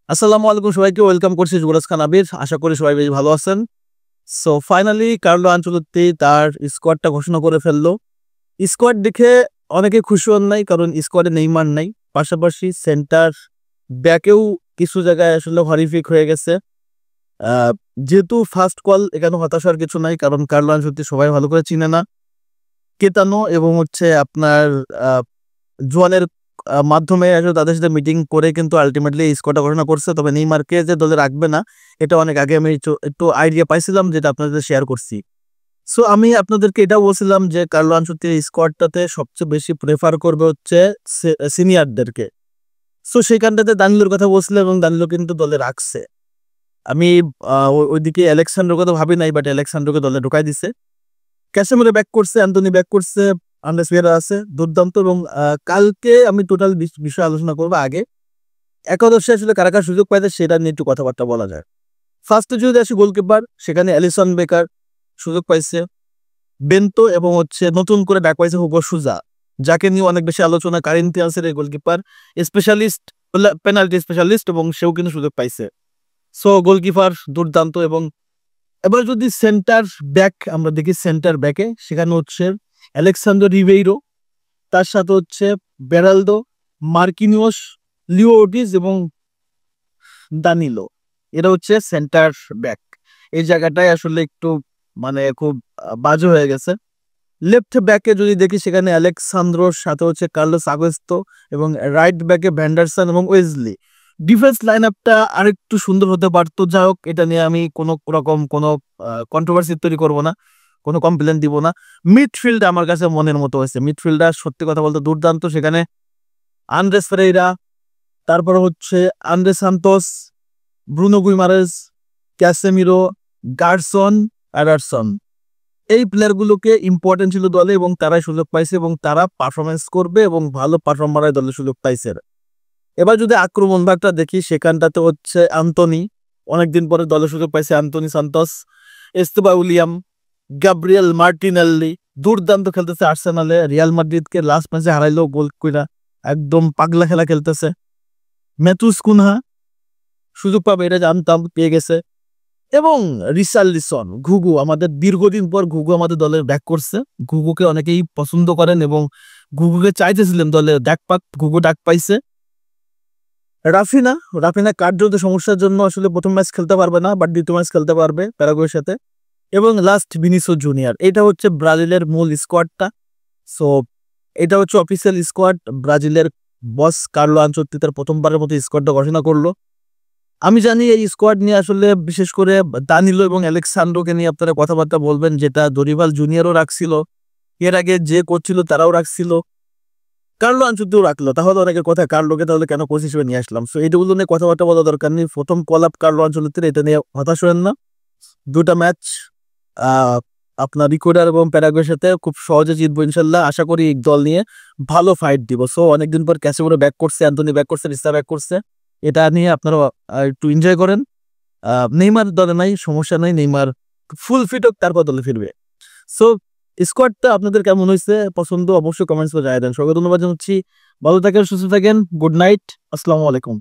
আসসালামু আলাইকুম সবাইকে ওয়েলকাম করছি যুবরাজ খান আবির। আশা করি সবাই বেশ ভালো আছেন। সো ফাইনালি কার্লো আনচেলত্তি তার স্কোয়াডটা ঘোষণা করে ফেললো। স্কোয়াড দেখে অনেকে খুশি হন নাই, কারণ স্কোয়াডে নেইমার নাই। পাশাপাশি সেন্টার ব্যাকেও কিছু জায়গায় আসলে হরিফিক হয়ে গেছে। যেহেতু ফার্স্ট কল, এখানে হতাশার কিছু নাই, কারণ কার্লো আনচেলত্তি সবাই ভালো করে চিনে না। কেতানো এবং আপনার জোয়ানের মাধ্যমে আসলে তাদের সাথে মিটিং করে কিন্তু আলটিমেটলি এই স্কোয়াডটা ঘোষণা করছে। তবে নেইমারকে যে দলে রাখবে না, এটা অনেক আগে আমি একটু আইডিয়া পাইছিলাম, যেটা আপনাদের শেয়ার করছি। সো আমি আপনাদেরকে এটাও বলছিলাম যে কার্লো আনচেলত্তি স্কোয়াডটাতে সবচেয়ে বেশি প্রেফার করবে হচ্ছে সিনিয়রদেরকে। সো সেইখানটাতে দানিলোর কথা বলছিলাম এবং দানিলো কিন্তু দলে রাখছে। আমি ওইদিকে আলেক্সান্দ্রোর কথা ভাবি নাই, বাট আলেক্সান্দ্রোকে দলে ঢুকাই দিছে। ক্যাসেমিরো ব্যাক করছে, অ্যান্টনি ব্যাক করছে, আন্দ্রেস পেরেরা আছে, দুর্দান্ত। এবং কালকে আমি টোটাল বিষয় আলোচনা করবো। আগে একাদশে আসলে কারা কারা সুযোগ পাইছে সেটা নিয়ে একটু কথাবার্তা বলা যায়। ফার্স্টে যদি আসি গোলকিপার, সেখানে অ্যালিসন বেকার সুযোগ পাইছে, বেন্তো এবং নতুন করে ব্যাক পাইছে হুগো সুজা, যাকে নিয়ে অনেক বেশি আলোচনা। কারিন্থিয়ান্সের এই গোলকিপার স্পেশালিস্ট, পেনাল্টি স্পেশালিস্ট, এবং সেও কিন্তু সুযোগ পাইছে। সো গোলকিপার দুর্দান্ত। এবং এবার যদি সেন্টার ব্যাক আমরা দেখি, সেন্টার ব্যাকে সেখানে আলেক্সান্দ্রো রিবেইরো, তার সাথে বেরালদো, মার্কিনিওস, লিও ওর্টিজ এবং দানিলো। এরা সেন্টার ব্যাক। এই জায়গাটায় আসলে একটু খুব বাজে হয়ে গেছে। লেফট ব্যাকে যদি দেখি, সেখানে আলেক্সান্দ্রোর সাথে কার্লোস আগোস্তো, এবং রাইট ব্যাকে ভ্যান্ডারসন এবং ওয়েজলি। ডিফেন্স লাইন আপটা আরেকটু সুন্দর হতে পারতো। যাই হোক, এটা নিয়ে আমি কোনো রকম কোনো কন্ট্রোভার্সি তৈরি করবো না, কোনো কমপ্লেন দিব না। মিডফিল্ড আমার কাছে মনের মতো হয়েছে। মিডফিল্ডার সত্যি কথা বলতে দুর্দান্ত। সেখানে আন্দ্রেস পেরেরা, তারপরে Andre Santos, Bruno Guimaraes, Casemiro, Gerson, Ederson, এই প্লেয়ারগুলোকে ইম্পর্টেন্ট ছিল দলে, এবং তারাই সুযোগ পাইছে এবং তারা পারফরমেন্স করবে এবং ভালো পারফর্মারের দলে সুযোগ পাইছে। এবার যদি আক্রমণ ভাগটা দেখি, সেখানটাতে অ্যান্টনি, অনেকদিন পরে দলে সুযোগ পাইছে Antony Santos, Estevao Willian, Gabriel Martinelli, দুর্দান্ত খেলতেছে আর্সেনালে। রিয়াল মাদ্রিদকে লাস্ট ম্যাচে হারাইলো গোল কইরা, একদম পাগলা খেলা খেলতেছে। ম্যাথুস কুনহা সুযোগ পাবে এটা জানতাম, পেয়ে গেছে। এবং রিচার্লিসন, ঘুঘু, আমাদের দীর্ঘদিন পর ঘুঘু আমাদের দলে ব্যাক করছে। ঘুঘুকে অনেকেই পছন্দ করেন এবং ঘুঘুকে চাইতেছিলেন দলে, ডাক পাক, ঘুঘু ডাক পাইছে। রাফিনা কার্যত সমস্যার জন্য আসলে প্রথম ম্যাচ খেলতে পারবে না, বাট দ্বিতীয় ম্যাচ খেলতে পারবে প্যারাগুয়ের সাথে। এবং লাস্ট ভিনিসিয়াস জুনিয়র। এটা ব্রাজিলের মূল স্কোয়াডটা। সো এটা অফিসিয়াল স্কোয়াড। ব্রাজিলের বস কার্লো আনচেলত্তি তার প্রথমবারের মতো স্কোয়াডটা ঘোষণা করলো। আমি জানি এই স্কোয়াড নিয়ে আসলে বিশেষ করে দানিলো এবং আলেক্সান্দ্রোকে নিয়ে আপনারা কথাবার্তা বলবেন, যেটা দরিভাল জুনিয়রও রাখছিল, এর আগে যে করছিল তারাও রাখছিল, কার্লো আনচেলত্তিও রাখলো। তাহলে অনেকের কথা, কার্লোকে তাহলে কেন কোচ হিসেবে নিয়ে আসলাম? সো এইগুলো নিয়ে কথাবার্তা বলা দরকার নেই। প্রথম কল আপ কার্লো আনচেলত্তির, এটা নিয়ে হতাশ হবেন না। দুটা ম্যাচ আপনার ইকুয়েডর এবং প্যারাগুয়ের সাথে খুব সহজে জিতবো ইনশাল্লাহ। আশা করি এই দল নিয়ে ভালো ফাইট দিব। সো অনেকদিন পর ক্যাসেমিরো ব্যাক করছে, অ্যান্টনি ব্যাক করছে, রিসা ব্যাক করছে, এটা নিয়ে আপনারা একটু এনজয় করেন। নেইমার দলে নাই, সমস্যা নাই, নেইমার ফুল ফিট হোক, তারপর দলে ফিরবে। সো স্কোয়াডটা আপনাদের কেমন হয়েছে, পছন্দ, অবশ্যই কমেন্টস করে জানিয়ে দেন। সবাইকে ধন্যবাদ জানাচ্ছি। ভালো থাকেন, সুস্থ থাকেন। গুড নাইট, আসসালামু আলাইকুম।